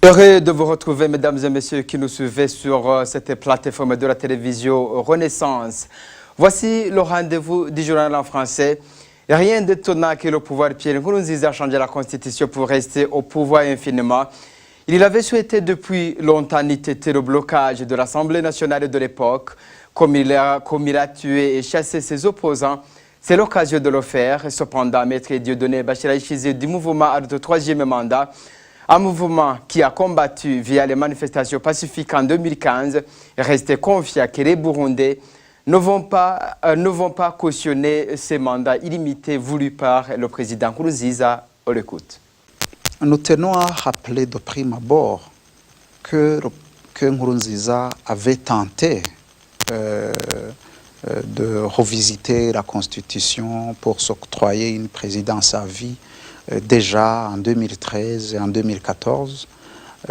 Heureux de vous retrouver, mesdames et messieurs, qui nous suivez sur cette plateforme de la télévision Renaissance. Voici le rendez-vous du journal en français. Rien d'étonnant que le pouvoir Pierre Nkurunziza a changé la Constitution pour rester au pouvoir infiniment. Il avait souhaité depuis longtemps têter le blocage de l'Assemblée nationale de l'époque. Comme il a tué et chassé ses opposants, c'est l'occasion de le faire. Cependant, Maître Dieudonné Bachira Ishizé du mouvement de troisième mandat, un mouvement qui a combattu via les manifestations pacifiques en 2015, est resté confiant que les Burundais ne vont pas cautionner ces mandats illimités voulus par le président Nkurunziza. On l'écoute. Nous tenons à rappeler de prime abord que Nkurunziza avait tenté de revisiter la Constitution pour s'octroyer une présidence à vie déjà en 2013 et en 2014,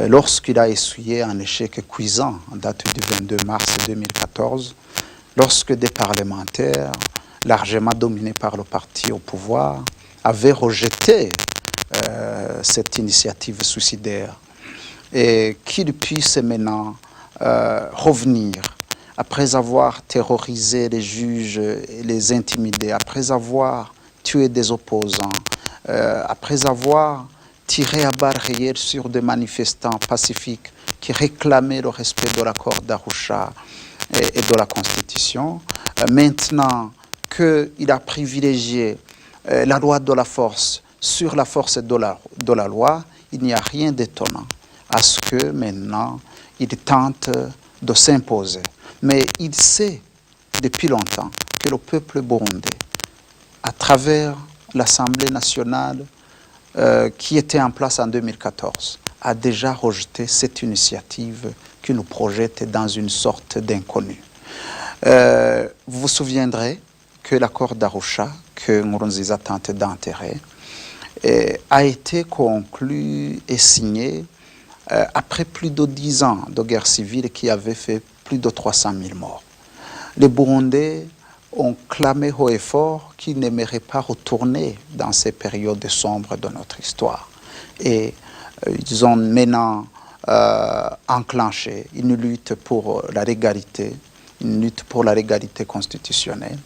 lorsqu'il a essuyé un échec cuisant en date du 22 mars 2014, lorsque des parlementaires, largement dominés par le parti au pouvoir, avaient rejeté cette initiative suicidaire, et qu'il puisse maintenant revenir après avoir terrorisé les juges et les intimidé, après avoir tué des opposants, après avoir tiré à balles réelles sur des manifestants pacifiques qui réclamaient le respect de l'accord d'Arusha et de la Constitution, maintenant qu'il a privilégié la loi de la force sur la force de la loi, il n'y a rien d'étonnant à ce que maintenant il tente de s'imposer. Mais il sait depuis longtemps que le peuple burundais, à travers l'Assemblée nationale qui était en place en 2014, a déjà rejeté cette initiative qui nous projette dans une sorte d'inconnu. Vous vous souviendrez que l'accord d'Arusha, que Nkurunziza tente d'enterrer, a été conclu et signé après plus de 10 ans de guerre civile qui avait fait plus de 300 000 morts. Les Burundais ont clamé haut et fort qu'ils n'aimeraient pas retourner dans ces périodes sombres de notre histoire. Et ils ont maintenant enclenché une lutte pour la légalité, une lutte pour la légalité constitutionnelle.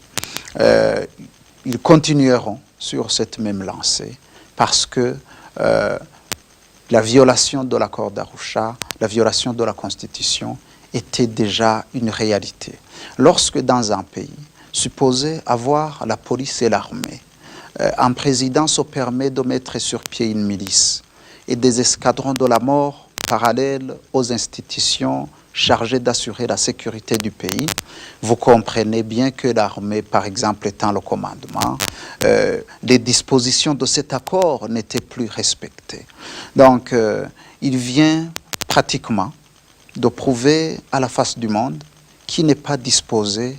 Ils continueront sur cette même lancée parce que la violation de l'accord d'Arusha, la violation de la Constitution était déjà une réalité. Lorsque dans un pays supposé avoir la police et l'armée, un président se permet de mettre sur pied une milice et des escadrons de la mort parallèles aux institutions chargées d'assurer la sécurité du pays, vous comprenez bien que l'armée, par exemple, étant le commandement, les dispositions de cet accord n'étaient plus respectées. Donc, il vient pratiquement de prouver à la face du monde qu'il n'est pas disposé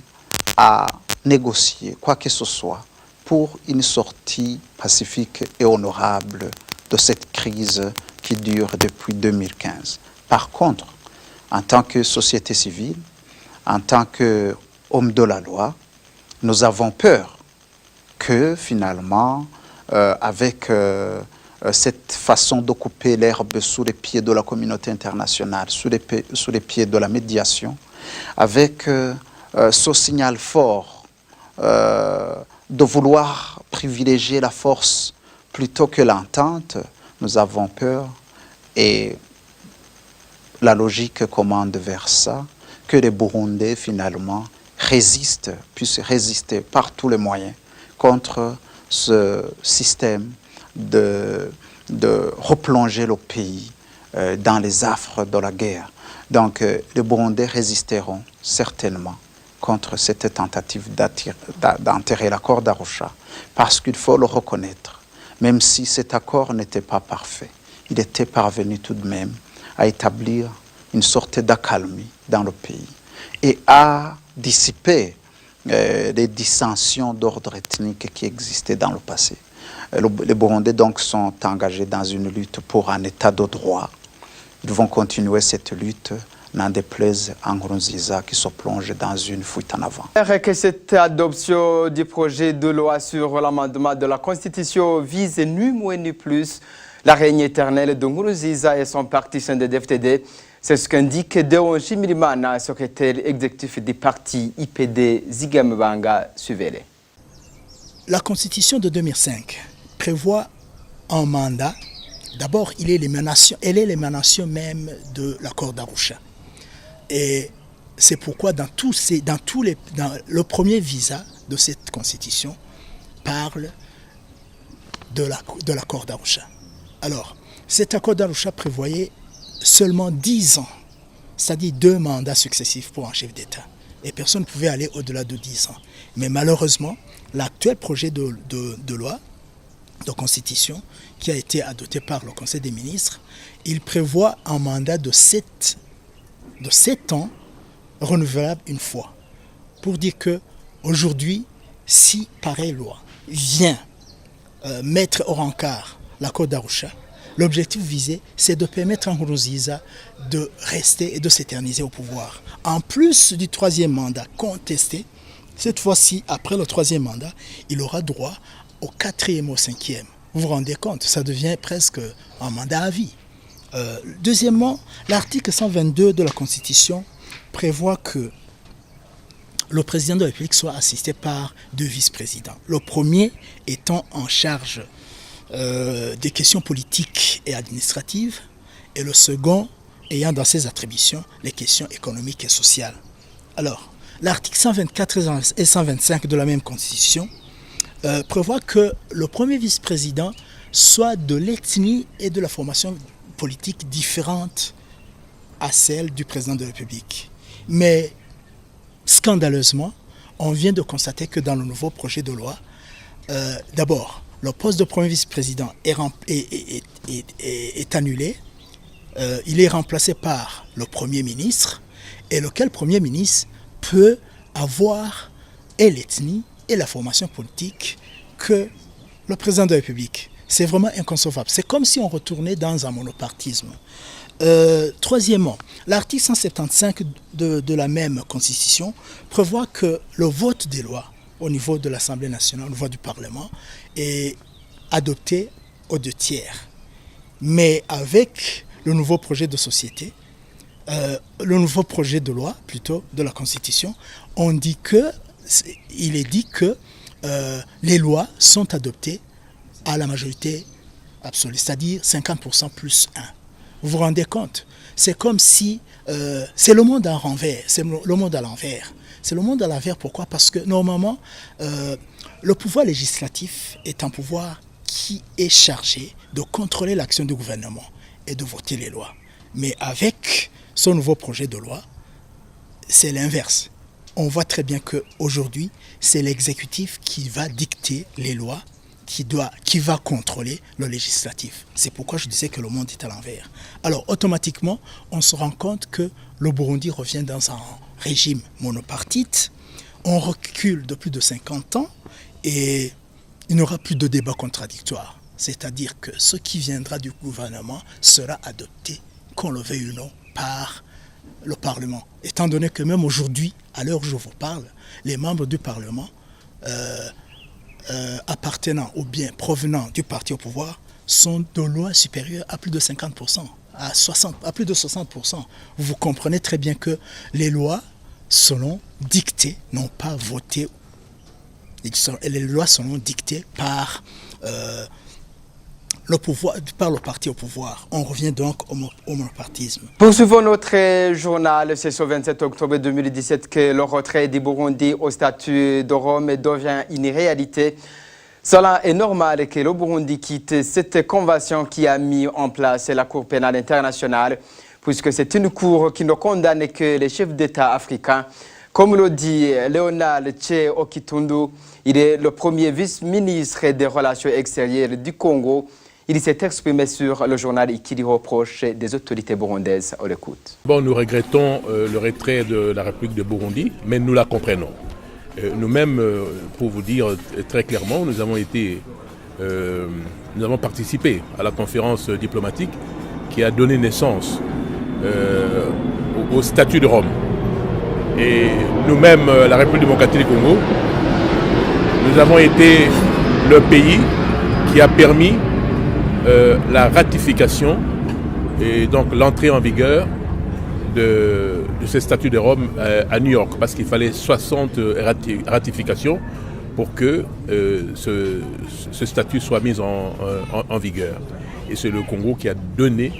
à négocier quoi que ce soit pour une sortie pacifique et honorable de cette crise qui dure depuis 2015. Par contre, en tant que société civile, en tant qu'homme de la loi, nous avons peur que finalement, avec cette façon d'occuper l'herbe sous les pieds de la communauté internationale, sous les pieds de la médiation, avec ce signal fort de vouloir privilégier la force plutôt que l'entente, nous avons peur et la logique commande vers ça, que les Burundais finalement puissent résister par tous les moyens contre ce système de replonger le pays dans les affres de la guerre. Donc les Burundais résisteront certainement contre cette tentative d'enterrer l'accord d'Arusha, parce qu'il faut le reconnaître, même si cet accord n'était pas parfait, il était parvenu tout de même à établir une sorte d'accalmie dans le pays et à dissiper les dissensions d'ordre ethnique qui existaient dans le passé. Les Burundais donc sont engagés dans une lutte pour un état de droit. Ils vont continuer cette lutte, n'en déplaise à Nkurunziza qui se plonge dans une fuite en avant. Que cette adoption du projet de loi sur l'amendement de la Constitution vise ni moins ni plus la règne éternelle de Nkurunziza et son parti CNDD-FDD. C'est ce qu'indique Deon Shimirimana, secrétaire exécutif du parti IPD Zigamibanga Suvele. La Constitution de 2005 prévoit un mandat. D'abord, elle est l'émanation même de l'accord d'Arusha. Et c'est pourquoi le premier visa de cette Constitution parle de l'accord d'Arusha. Alors, cet accord d'Arusha prévoyait seulement 10 ans, c'est-à-dire 2 mandats successifs pour un chef d'État. Et personne ne pouvait aller au-delà de 10 ans. Mais malheureusement, l'actuel projet de loi, de constitution, qui a été adopté par le Conseil des ministres, il prévoit un mandat de 7 ans renouvelable une fois. Pour dire que aujourd'hui, si pareille loi vient mettre au rencard l'accord d'Arusha, l'objectif visé, c'est de permettre à Nkurunziza de rester et de s'éterniser au pouvoir. En plus du 3e mandat contesté, cette fois-ci, après le 3e mandat, il aura droit au 4e et au 5e. Vous vous rendez compte, ça devient presque un mandat à vie. Deuxièmement, l'article 122 de la Constitution prévoit que le président de la République soit assisté par 2 vice-présidents. Le premier étant en charge des questions politiques et administratives, et le second ayant dans ses attributions les questions économiques et sociales. Alors, l'article 124 et 125 de la même Constitution prévoit que le premier vice-président soit de l'ethnie et de la formation politique différente à celle du président de la République. Mais scandaleusement, on vient de constater que dans le nouveau projet de loi, d'abord, le poste de premier vice-président est annulé. Il est remplacé par le Premier ministre, et lequel Premier ministre peut avoir et l'ethnie et la formation politique que le président de la République. C'est vraiment inconcevable. C'est comme si on retournait dans un monopartisme. Troisièmement, l'article 175 de la même Constitution prévoit que le vote des lois au niveau de l'Assemblée nationale, au niveau du Parlement, est adopté aux 2/3. Mais avec le nouveau projet de société, le nouveau projet de loi, plutôt, de la Constitution, il est dit que les lois sont adoptées à la majorité absolue, c'est-à-dire 50% plus 1. Vous vous rendez compte? C'est comme si c'est le monde à l'envers. C'est le monde à l'envers. C'est le monde à l'envers. Pourquoi? Parce que normalement, le pouvoir législatif est un pouvoir qui est chargé de contrôler l'action du gouvernement et de voter les lois. Mais avec ce nouveau projet de loi, c'est l'inverse. On voit très bien qu'aujourd'hui, c'est l'exécutif qui va dicter les lois, qui va contrôler le législatif. C'est pourquoi je disais que le monde est à l'envers. Alors, automatiquement, on se rend compte que le Burundi revient dans un régime monopartite. On recule de plus de 50 ans et il n'y aura plus de débat contradictoire. C'est-à-dire que ce qui viendra du gouvernement sera adopté, qu'on le veuille ou non, par le Parlement. Étant donné que même aujourd'hui, à l'heure où je vous parle, les membres du Parlement appartenant ou bien provenant du parti au pouvoir sont de loin supérieurs à plus de 50%, à plus de 60%. Vous comprenez très bien que les lois seront dictées, non pas votées. Les lois seront dictées par le pouvoir, par le parti au pouvoir. On revient donc au monopartisme. Poursuivons notre journal. C'est ce 27 octobre 2017 que le retrait du Burundi au statut de Rome devient une réalité. Cela est normal que le Burundi quitte cette convention qui a mis en place la Cour pénale internationale, puisque c'est une cour qui ne condamne que les chefs d'État africains. Comme le dit Léonard Tché Okitundu, il est le premier vice-ministre des Relations extérieures du Congo. Il s'est exprimé sur le journal qui lui reproche des autorités burundaises. On l'écoute. Bon, nous regrettons le retrait de la République de Burundi, mais nous la comprenons. Nous-mêmes, pour vous dire très clairement, nous avons participé à la conférence diplomatique qui a donné naissance au statut de Rome. Et nous-mêmes, la République démocratique du Congo, nous avons été le pays qui a permis la ratification et donc l'entrée en vigueur de ce statut de Rome à New York, parce qu'il fallait 60 ratifications pour que ce statut soit mis en vigueur. Et c'est le Congo qui a donné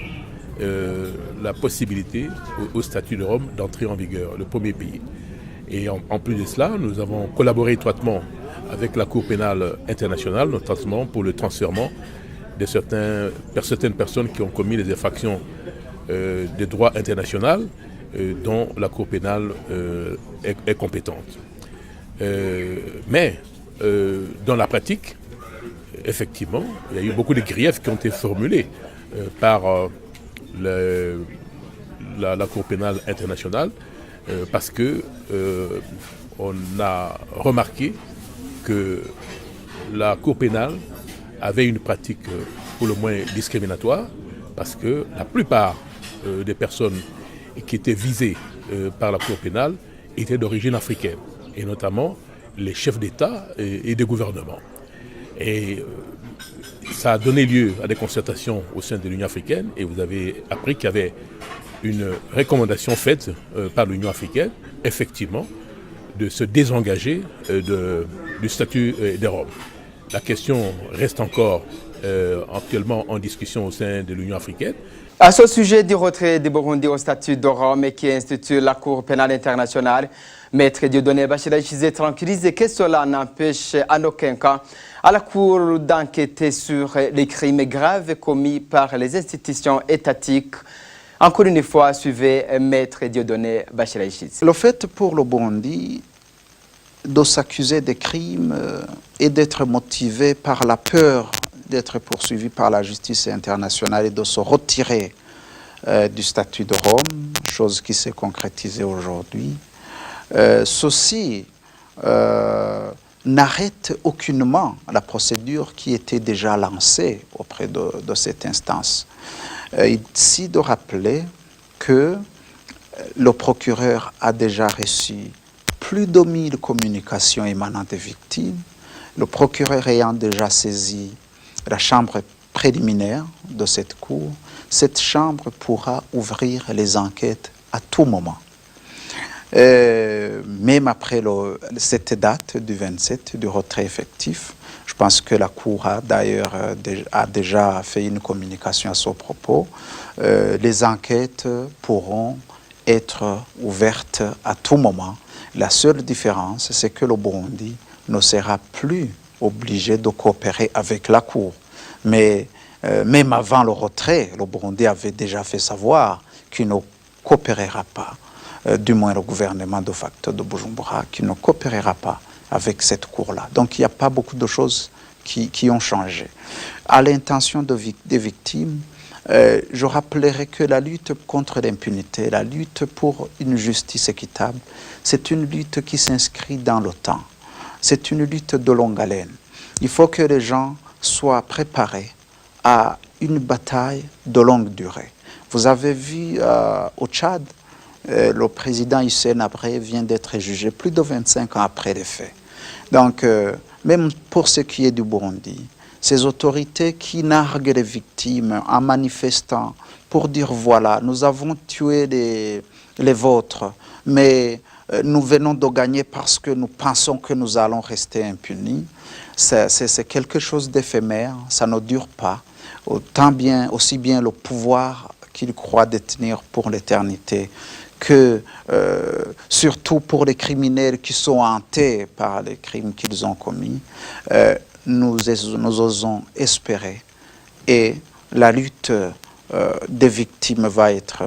la possibilité au statut de Rome d'entrer en vigueur, le premier pays. Et en plus de cela, nous avons collaboré étroitement avec la Cour pénale internationale, notamment pour le transfèrement de certaines personnes qui ont commis des infractions de droit international dont la Cour pénale est compétente. Mais dans la pratique, effectivement, il y a eu beaucoup de griefs qui ont été formulés par la Cour pénale internationale parce que on a remarqué que la Cour pénale avait une pratique pour le moins discriminatoire, parce que la plupart des personnes qui étaient visées par la Cour pénale étaient d'origine africaine, et notamment les chefs d'État et des gouvernements. Et ça a donné lieu à des concertations au sein de l'Union africaine, et vous avez appris qu'il y avait une recommandation faite par l'Union africaine, effectivement, de se désengager du statut de Rome. La question reste encore actuellement en discussion au sein de l'Union africaine. À ce sujet du retrait du Burundi au statut de Rome qui institue la Cour pénale internationale, Maître Dieudonné Bachira Ishizé tranquillise que cela n'empêche en aucun cas à la Cour d'enquêter sur les crimes graves commis par les institutions étatiques. Encore une fois, suivez Maître Dieudonné Bachira Ishizé. Le fait pour le Burundi de s'accuser des crimes et d'être motivé par la peur d'être poursuivi par la justice internationale et de se retirer du statut de Rome, chose qui s'est concrétisée aujourd'hui. Ceci n'arrête aucunement la procédure qui était déjà lancée auprès de cette instance. Ici de rappeler que le procureur a déjà reçu plus de 1000 communications émanant des victimes, le procureur ayant déjà saisi la chambre préliminaire de cette cour, cette chambre pourra ouvrir les enquêtes à tout moment. Même après cette date du 27 du retrait effectif, je pense que la Cour a d'ailleurs déjà fait une communication à ce propos. Les enquêtes pourront être ouvertes à tout moment. La seule différence, c'est que le Burundi ne sera plus obligé de coopérer avec la Cour. Mais même avant le retrait, le Burundi avait déjà fait savoir qu'il ne coopérera pas, du moins le gouvernement de facto de Bujumbura, qu'il ne coopérera pas avec cette Cour-là. Donc il n'y a pas beaucoup de choses qui ont changé. À l'intention des victimes, je rappellerai que la lutte contre l'impunité, la lutte pour une justice équitable, c'est une lutte qui s'inscrit dans le temps. C'est une lutte de longue haleine. Il faut que les gens soient préparés à une bataille de longue durée. Vous avez vu au Tchad, le président Hissène Habré vient d'être jugé plus de 25 ans après les faits. Donc, même pour ce qui est du Burundi, ces autorités qui narguent les victimes en manifestant pour dire voilà, nous avons tué les vôtres, mais nous venons de gagner parce que nous pensons que nous allons rester impunis. C'est quelque chose d'éphémère, ça ne dure pas. Aussi bien le pouvoir qu'ils croient détenir pour l'éternité que surtout pour les criminels qui sont hantés par les crimes qu'ils ont commis, nous osons espérer, et la lutte des victimes va être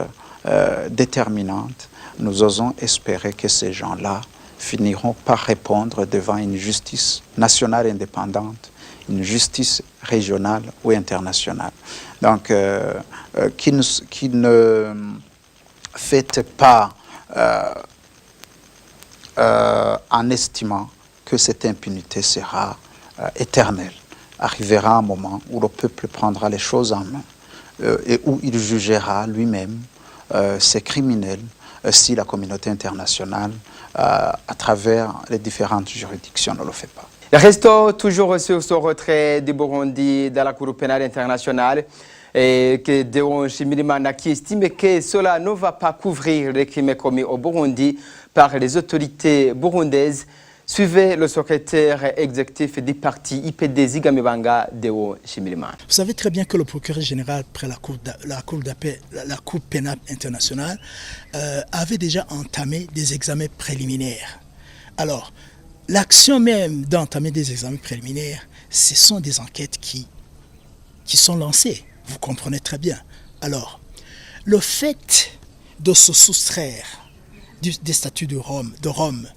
déterminante. Nous osons espérer que ces gens-là finiront par répondre devant une justice nationale indépendante, une justice régionale ou internationale. Donc, qui ne faites pas en estimant que cette impunité sera éternelle. Arrivera un moment où le peuple prendra les choses en main et où il jugera lui-même ces criminels si la communauté internationale, à travers les différentes juridictions, ne le fait pas. Restons toujours sur ce retrait du Burundi dans la Cour pénale internationale et que Deon Shimirimana qui estime que cela ne va pas couvrir les crimes commis au Burundi par les autorités burundaises. Suivez le secrétaire exécutif du parti IPD Zigamibanga, Deon Shimirimana. Vous savez très bien que le procureur général près la Cour pénale internationale avait déjà entamé des examens préliminaires. Alors, l'action même d'entamer des examens préliminaires, ce sont des enquêtes qui sont lancées. Vous comprenez très bien. Alors, le fait de se soustraire des statuts de Rome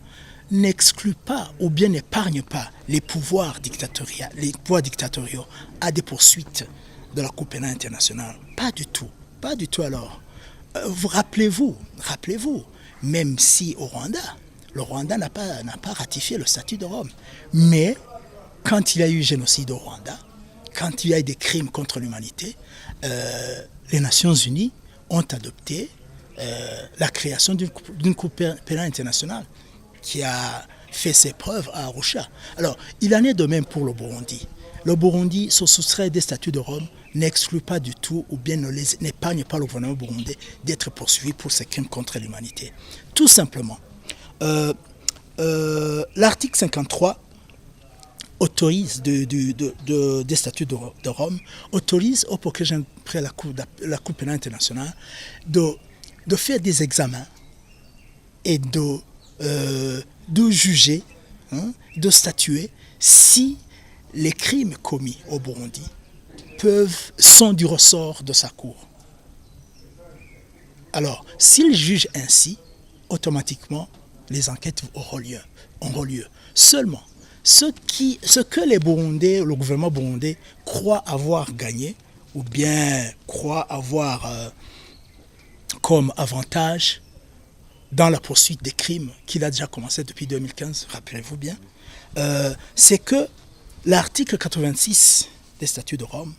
n'exclut pas ou bien n'épargne pas les pouvoirs dictatoriaux à des poursuites de la Cour pénale internationale. Pas du tout. Pas du tout alors. Rappelez-vous, même si au Rwanda, le Rwanda n'a pas ratifié le statut de Rome. Mais quand il y a eu génocide au Rwanda, quand il y a eu des crimes contre l'humanité, les Nations Unies ont adopté la création d'une Cour pénale internationale qui a fait ses preuves à Arusha. Alors, il en est de même pour le Burundi. Le Burundi se soustrait des statuts de Rome, n'exclut pas du tout ou bien n'épargne pas le gouvernement burundais d'être poursuivi pour ses crimes contre l'humanité. Tout simplement. L'article 53 autorise des statuts de Rome, autorise au procureur général près la Cour pénale internationale de faire des examens et de juger, de statuer si les crimes commis au Burundi sont du ressort de sa cour. Alors, s'il juge ainsi, automatiquement, les enquêtes auront lieu. Seulement, ce que les Burundais, le gouvernement burundais, croit avoir gagné, ou bien croit avoir comme avantage dans la poursuite des crimes qu'il a déjà commencé depuis 2015, rappelez-vous bien, c'est que l'article 86 des statuts de Rome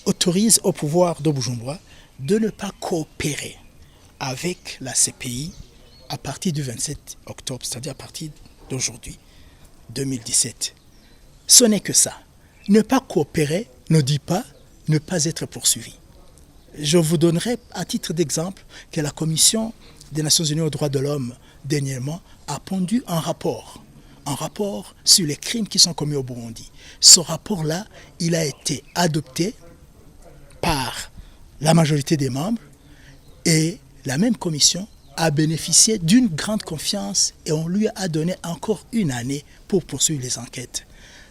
autorise au pouvoir de Bujumbura de ne pas coopérer avec la CPI à partir du 27 octobre, c'est-à-dire à partir d'aujourd'hui, 2017. Ce n'est que ça. Ne pas coopérer ne dit pas ne pas être poursuivi. Je vous donnerai à titre d'exemple que la Commission des Nations Unies aux droits de l'homme, dernièrement, a pondu un rapport sur les crimes qui sont commis au Burundi. Ce rapport-là, il a été adopté par la majorité des membres et la même commission a bénéficié d'une grande confiance et on lui a donné encore une année pour poursuivre les enquêtes,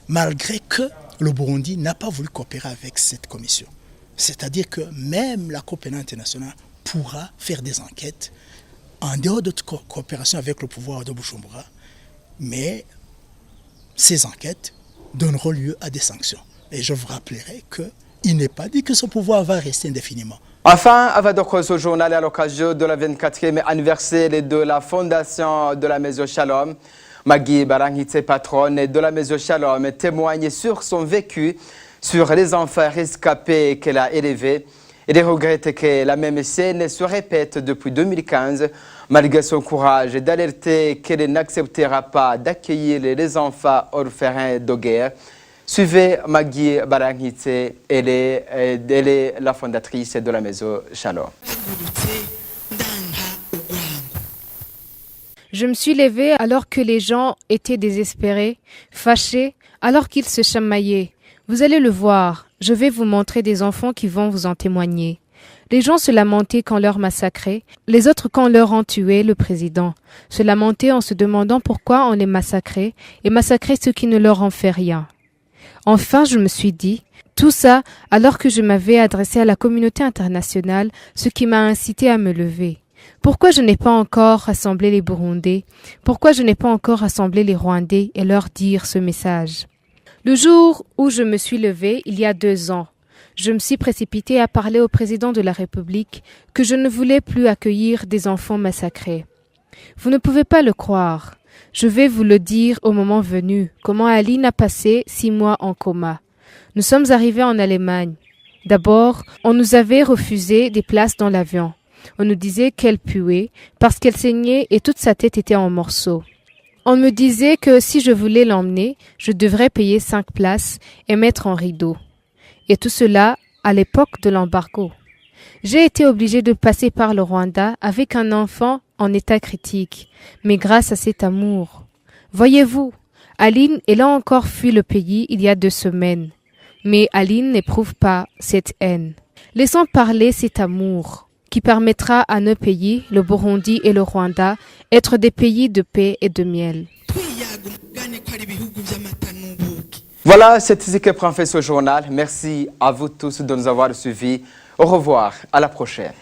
malgré que le Burundi n'a pas voulu coopérer avec cette commission. C'est-à-dire que même la Cour pénale internationale pourra faire des enquêtes en dehors de toute coopération avec le pouvoir de Bujumbura, mais ces enquêtes donneront lieu à des sanctions. Et je vous rappellerai qu'il n'est pas dit que ce pouvoir va rester indéfiniment. Enfin, avec ce journal à l'occasion de la 24e anniversaire de la fondation de la Maison Shalom, Magui Barangitse, patronne de la Maison Shalom, témoigne sur son vécu, sur les enfants rescapés qu'elle a élevés. Il regrette que la même scène se répète depuis 2015, malgré son courage d'alerter qu'elle n'acceptera pas d'accueillir les enfants orphelins de guerre. Suivez Magui Barangitse, elle est la fondatrice de la Maison Shalom. Je me suis levée alors que les gens étaient désespérés, fâchés, alors qu'ils se chamaillaient. Vous allez le voir, je vais vous montrer des enfants qui vont vous en témoigner. Les gens se lamentaient quand leur massacrait, les autres quand leur ont tué le président. Se lamentaient en se demandant pourquoi on les massacrait et massacrait ceux qui ne leur ont fait rien. Enfin, je me suis dit, tout ça alors que je m'avais adressé à la communauté internationale, ce qui m'a incité à me lever. Pourquoi je n'ai pas encore rassemblé les Burundais? Pourquoi je n'ai pas encore rassemblé les Rwandais et leur dire ce message? Le jour où je me suis levée, il y a 2 ans, je me suis précipitée à parler au président de la République que je ne voulais plus accueillir des enfants massacrés. Vous ne pouvez pas le croire. Je vais vous le dire au moment venu, comment Aline a passé 6 mois en coma. Nous sommes arrivés en Allemagne. D'abord, on nous avait refusé des places dans l'avion. On nous disait qu'elle puait parce qu'elle saignait et toute sa tête était en morceaux. On me disait que si je voulais l'emmener, je devrais payer 5 places et mettre un rideau. Et tout cela à l'époque de l'embargo. J'ai été obligée de passer par le Rwanda avec un enfant en état critique, mais grâce à cet amour. Voyez-vous, Aline, elle a encore fui le pays il y a 2 semaines. Mais Aline n'éprouve pas cette haine. Laissons parler cet amour qui permettra à nos pays, le Burundi et le Rwanda, être des pays de paix et de miel. Voilà, c'est ici que prend fin ce journal. Merci à vous tous de nous avoir suivis. Au revoir, à la prochaine.